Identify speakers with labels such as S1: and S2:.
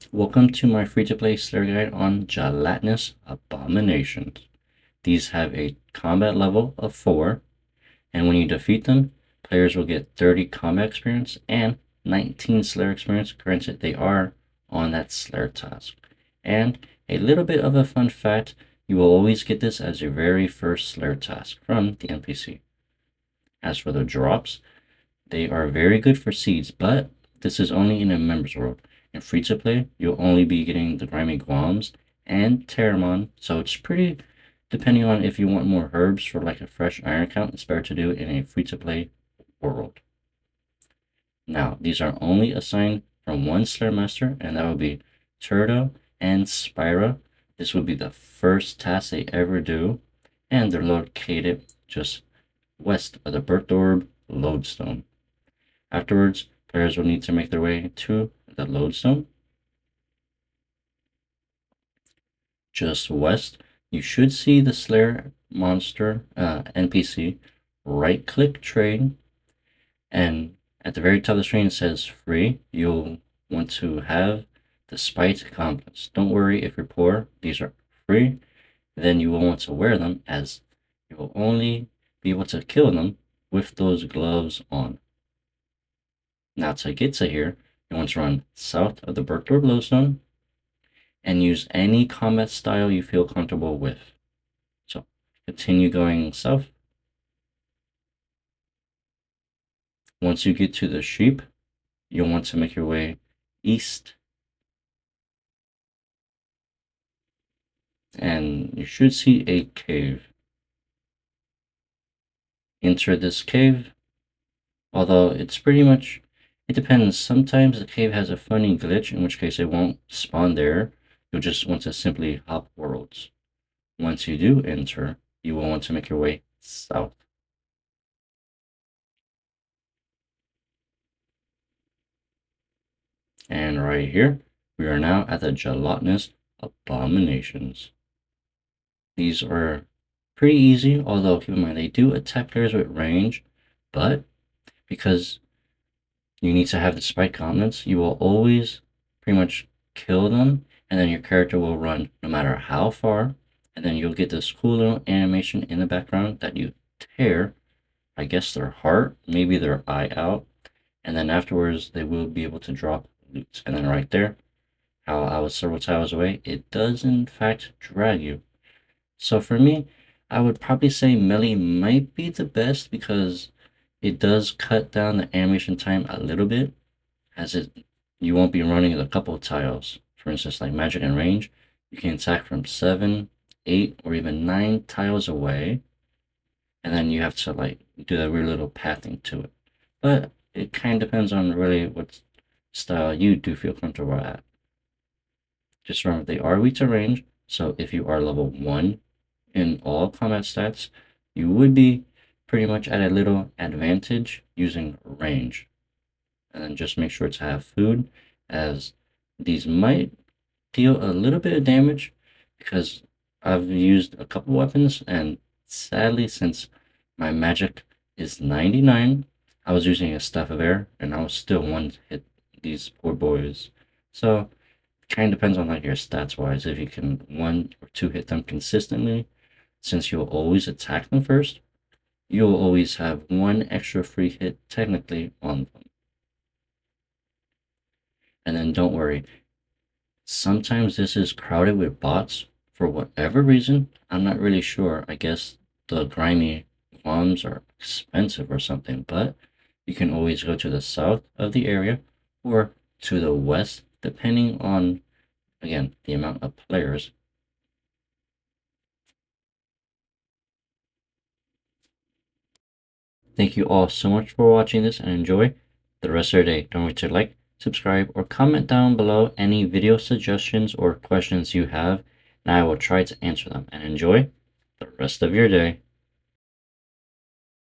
S1: Welcome to my free-to-play Slayer guide on Gelatinous Abominations. These have a combat level of 4, and when you defeat them, players will get 30 combat experience and 19 Slayer experience. Granted, they are on that Slayer task. And a little bit of a fun fact, you will always get this as your very first Slayer task from the NPC. As for the drops, they are very good for seeds, but this is only in a members world. In free to play, you'll only be getting the grimy guams and Terramon, so it's pretty depending on if you want more herbs for like a fresh iron count. It's better to do it in a free to play world. Now, these are only assigned from one Slayer Master, and that would be Turdo and Spyra. This would be the first task they ever do, and they're located just west of the Birth Orb Lodestone. Afterwards, players will need to make their way to the Lodestone. Just west, you should see the Slayer monster NPC. Right-click trade, and at the very top of the screen it says free. You'll want to have the Spiky Gauntlets. Don't worry if you're poor; these are free. Then you will want to wear them, as you will only be able to kill them with those gloves on. Now to get to here, you want to run south of the Birth Orb Lodestone and use any combat style you feel comfortable with. So continue going south. Once you get to the sheep, you'll want to make your way east. And you should see a cave. Enter this cave, although it's pretty much, it depends. Sometimes the cave has a funny glitch, in which case it won't spawn there. You'll just want to simply hop worlds. Once you do enter, you will want to make your way south. And right here, we are now at the Gelatinous Abominations. These are pretty easy, although keep in mind they do attack players with range, but because you need to have the Spiky Gauntlets, you will always pretty much kill them, and then your character will run no matter how far, and then you'll get this cool little animation in the background that you tear, I guess, their heart, maybe their eye out, and then afterwards they will be able to drop loot. And then right there, how I was several tiles away, it does in fact drag you. So for me, I would probably say melee might be the best because it does cut down the animation time a little bit, as you won't be running a couple of tiles. For instance, like magic and range, you can attack from 7, 8, or even 9 tiles away, and then you have to like do that weird little pathing to it. But it kind of depends on really what style you do feel comfortable at. Just remember, they are weak to range, so if you are level 1 in all combat stats, you would be pretty much at a little advantage using range. And then just make sure to have food, as these might deal a little bit of damage, because I've used a couple weapons, and sadly, since my magic is 99, I was using a Staff of Air, and I was still one to hit these poor boys. So it kind of depends on like your stats wise, if you can 1 or 2 hit them consistently. Since you'll always attack them first, you'll always have 1 extra free hit technically on them. And then don't worry, sometimes this is crowded with bots for whatever reason. I'm not really sure. I guess the grimy bombs are expensive or something, but you can always go to the south of the area or to the west, depending on, again, the amount of players. Thank you all so much for watching this, and enjoy the rest of your day. Don't forget to like, subscribe, or comment down below any video suggestions or questions you have, and I will try to answer them. And enjoy the rest of your day.